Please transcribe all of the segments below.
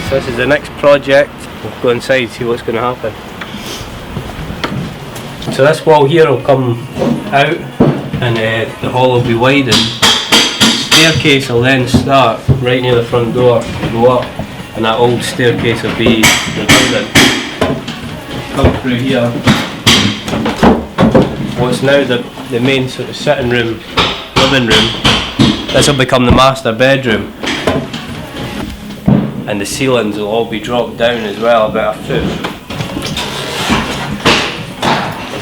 So this is the next project. We'll go inside and see what's going to happen. So this wall here will come out and the hall will be widened. The staircase will then start right near the front door and go up, and that old staircase will be redundant. Come through here. What's now the main sort of sitting room, living room, this will become the master bedroom. And the ceilings will all be dropped down as well, about a foot.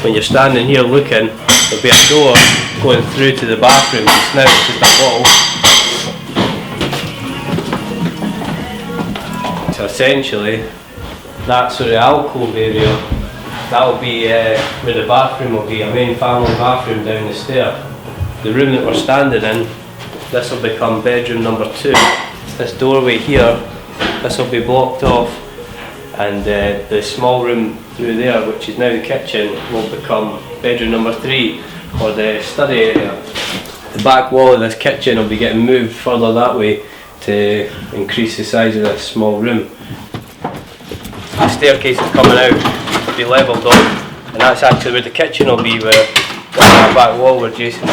When you're standing here looking, there'll be a door going through to the bathroom. Just now it's just a wall. So essentially, that sort of alcove area, that'll be where the bathroom will be, a main family bathroom down the stair. The room that we're standing in, this will become bedroom number 2. This doorway here, this will be blocked off, and the small room through there, which is now the kitchen, will become bedroom number 3, or the study area. The back wall of this kitchen will be getting moved further that way to increase the size of this small room. The staircase is coming out to be levelled up, and that's actually where the kitchen will be, where that back wall where Jason.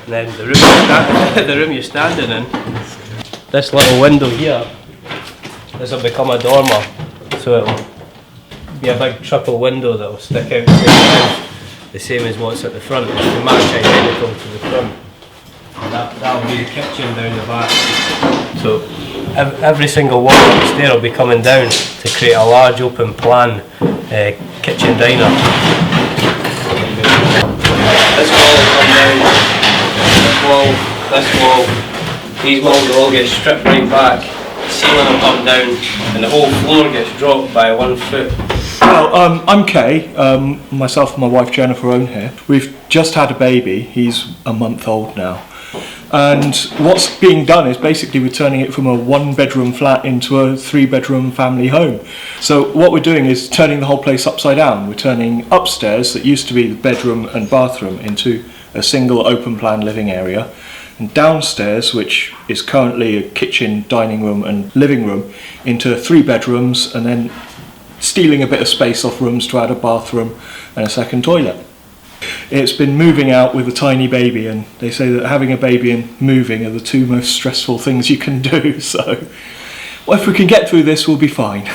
And then the room you're standing in, this little window here, this will become a dormer, so it'll be a big triple window that will stick out the same as what's at the front. It's to match identical to the front. And that'll be the kitchen down the back. So every single wall upstairs will be coming down to create a large open plan kitchen diner. This wall will come down. This wall, these walls will all get stripped right back, the ceiling will come down, and the whole floor gets dropped by 1 foot. Well, I'm Kay, myself and my wife Jennifer own here. We've just had a baby, he's a month old now. And what's being done is basically we're turning it from a 1-bedroom flat into a 3-bedroom family home. So what we're doing is turning the whole place upside down. We're turning upstairs, that used to be the bedroom and bathroom, into a single open plan living area, and downstairs, which is currently a kitchen, dining room and living room, into 3 bedrooms, and then stealing a bit of space off rooms to add a bathroom and a second toilet. It's been moving out with a tiny baby, and they say that having a baby and moving are the 2 most stressful things you can do, so well, if we can get through this, we'll be fine.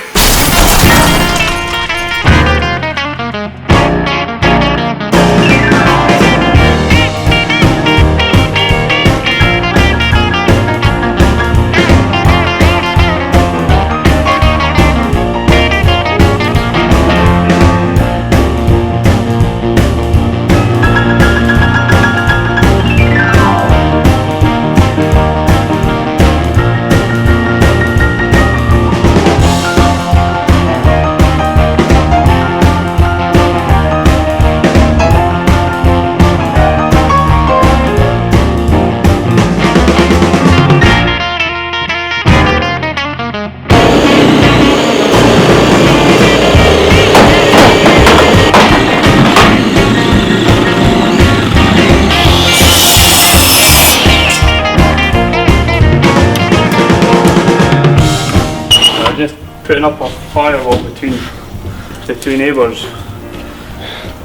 Putting up a firewall between the 2 neighbours,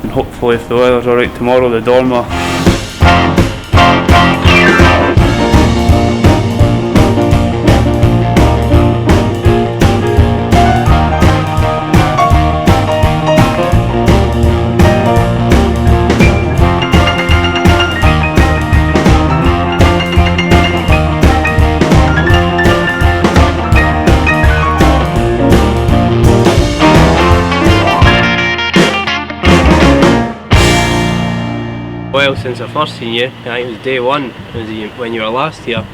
and hopefully if the weather's alright tomorrow, the dormer. Well, since I first seen you, I think it was day 1, when you were last here,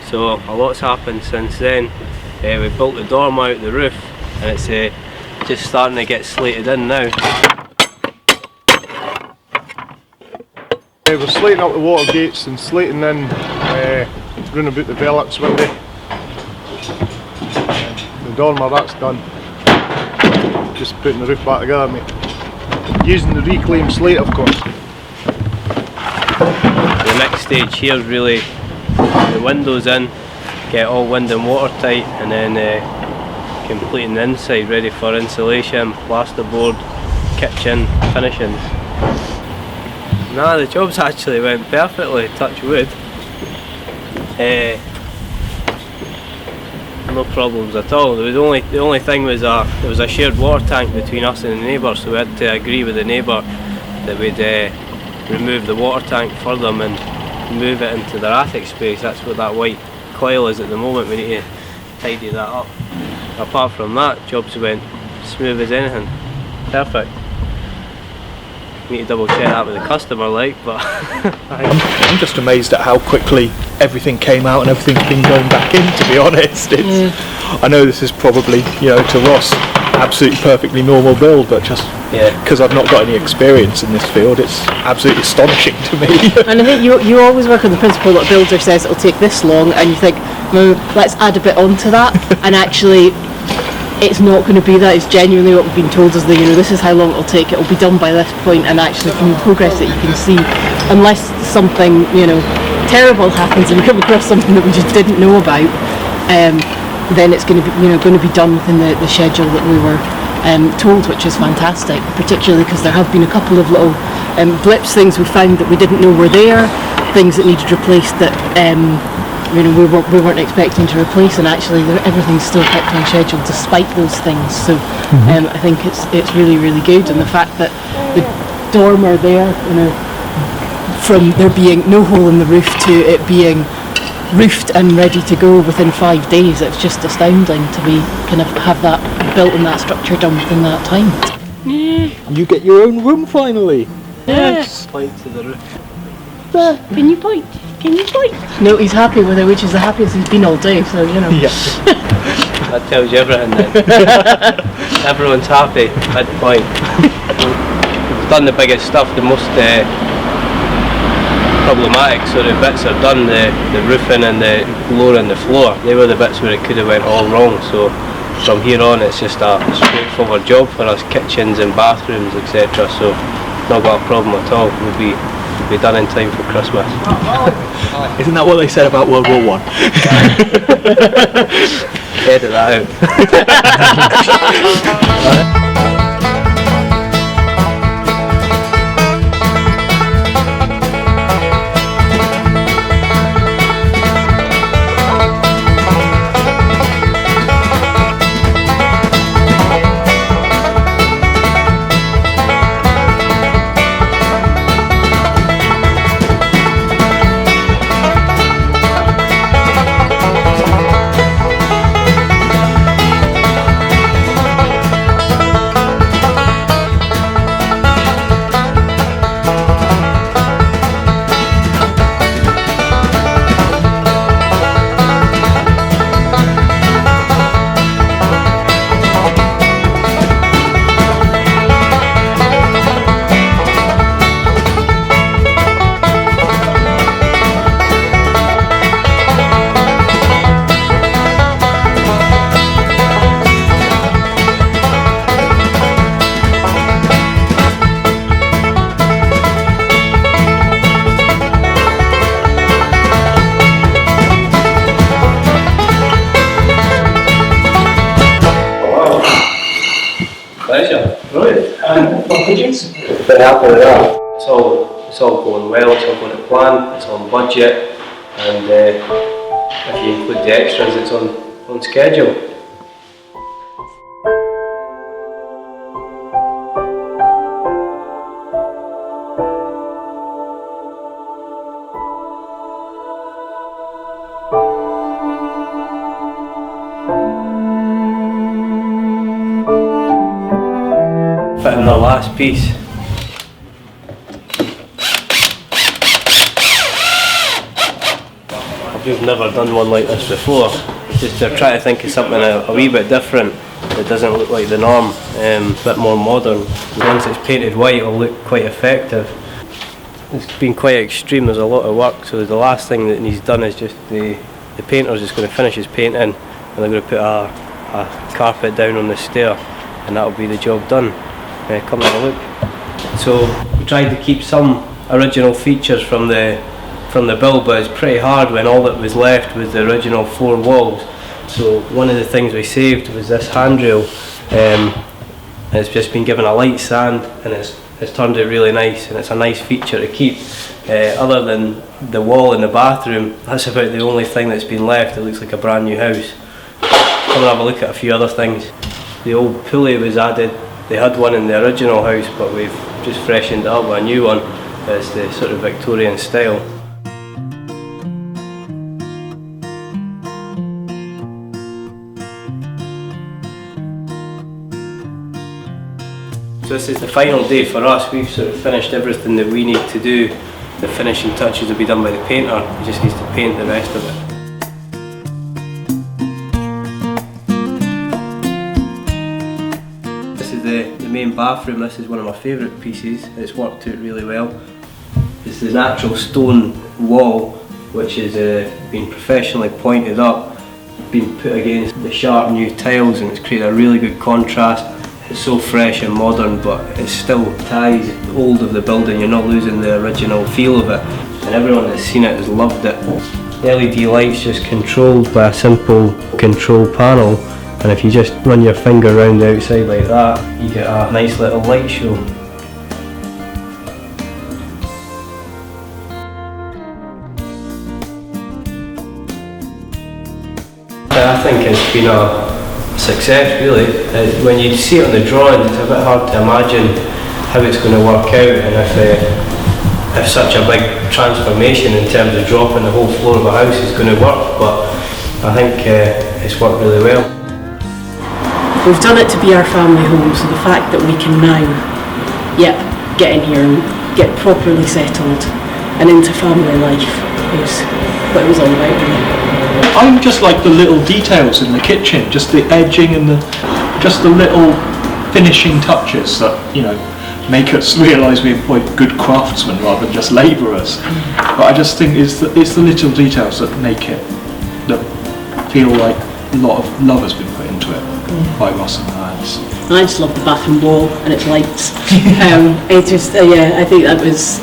so a lot's happened since then. We built the dormer out the roof, and it's just starting to get slated in now. We're slating up the water gates and slating in round about the Velux window. The dormer, that's done. Just putting the roof back together, mate. Using the reclaimed slate, of course. The next stage here is really the windows in, get all wind and watertight, and then completing the inside, ready for insulation, plasterboard, kitchen, finishings. Nah, the job's actually went perfectly, touch wood. No problems at all. The only thing was there was a shared water tank between us and the neighbour, so we had to agree with the neighbour that we'd remove the water tank for them and move it into their attic space. That's what that white coil is at the moment. We need to tidy that up. Apart from that, jobs went smooth as anything. Perfect. Need to double check that with the customer, like, but I'm just amazed at how quickly everything came out and everything's been going back in, to be honest. I know this is probably, you know, to Ross, absolutely perfectly normal build, but just because I've not got any experience in this field, it's absolutely astonishing to me. And I think you always work on the principle that a builder says it'll take this long, and you think, well, let's add a bit onto that, and actually it's not going to be that. It's genuinely what we've been told is that, you know, this is how long it'll take, it'll be done by this point, and actually from the progress that you can see, unless something, you know, terrible happens and we come across something that we just didn't know about, then it's going to be, you know, going to be done within the schedule that we were told, which is fantastic, particularly because there have been a couple of little blips, things we found that we didn't know were there, things that needed replaced that you know, we weren't expecting to replace, and actually everything's still kept on schedule despite those things. So I think it's really, really good, and the fact that the dormer there, you know, from there being no hole in the roof to it being roofed and ready to go within 5 days, it's just astounding to be kind of have that built and that structure done within that time. You get your own room finally. Yes. point to the roof. Can you point? Can you point? No, he's happy with it, which is the happiest he's been all day, so, you know. Yeah. That tells you everything then. Everyone's happy, midpoint. We've done the biggest stuff, the most problematic sort of bits are done, the roofing and the floor and the floor. They were the bits where it could have went all wrong, so from here on it's just a straightforward job for us, kitchens and bathrooms, etc. So not got a problem at all. We'll be done in time for Christmas. Isn't that what they said about World War One? Edit that out. Pleasure. Brilliant. Pigeons? Very happy with that. It's all going well, it's all going to plan, it's on budget, and if you include the extras, it's on schedule. Fitting the last piece. We've never done one like this before. Just to try to think of something a wee bit different that doesn't look like the norm, a bit more modern. Once it's painted white, it'll look quite effective. It's been quite extreme, there's a lot of work, so the last thing that he's done is just the painter's just going to finish his painting and they're going to put a carpet down on the stair and that'll be the job done. Come and have a look. So we tried to keep some original features from the from the build, but it's pretty hard when all that was left was the original 4 walls. So one of the things we saved was this handrail. It's just been given a light sand, and it's turned out really nice, and it's a nice feature to keep. Other than the wall in the bathroom, that's about the only thing that's been left. It looks like a brand new house. Come and have a look at a few other things. The old pulley was added. They had one in the original house, but we've just freshened it up with a new one. It's the sort of Victorian style. So this is the final day for us. We've sort of finished everything that we need to do. The finishing touches will be done by the painter. He just needs to paint the rest of it. This is the main bathroom. This is one of my favourite pieces. It's worked out really well. It's the natural stone wall, which has been professionally pointed up, been put against the sharp new tiles, and it's created a really good contrast. It's so fresh and modern, but it still ties the old of the building. You're not losing the original feel of it, and everyone that's seen it has loved it. The LED lights just controlled by a simple control panel, and if you just run your finger around the outside like that, you get a nice little light show. I think it's been a success, really. When you see it on the drawings, it's a bit hard to imagine how it's going to work out, and if such a big transformation in terms of dropping the whole floor of a house is going to work, but I think it's worked really well. We've done it to be our family home, so the fact that we can now, get in here and get properly settled and into family life is what it was all about, really. I just like the little details in the kitchen, just the edging and just the little finishing touches that, you know, make us realise we employ good craftsmen rather than just labourers. But I just think it's the little details that make it, that feel like a lot of love has been put into it by Ross and the lads. And I just love the bathroom wall and its lights. It just, I think that was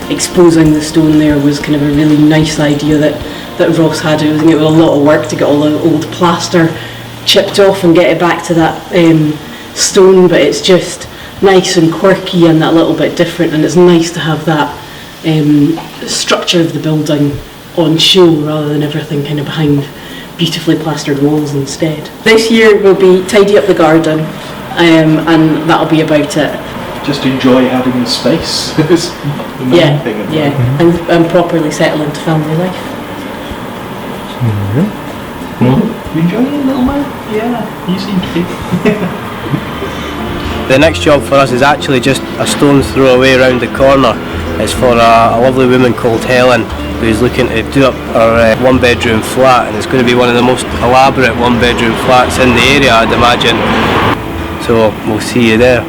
exposing the stone there was kind of a really nice idea that Ross had. I think it was a lot of work to get all the old plaster chipped off and get it back to that stone, but it's just nice and quirky and that little bit different, and it's nice to have that structure of the building on show rather than everything kind of behind beautifully plastered walls instead. This year we'll be tidy up the garden, and that'll be about it. Just enjoy having the space. It's the main thing. And properly settle into family life. You enjoying it, little man? Yeah, you seem to be. The next job for us is actually just a stone's throw away around the corner. It's for a lovely woman called Helen, who's looking to do up her 1-bedroom flat, and it's going to be one of the most elaborate 1-bedroom flats in the area, I'd imagine. So we'll see you there.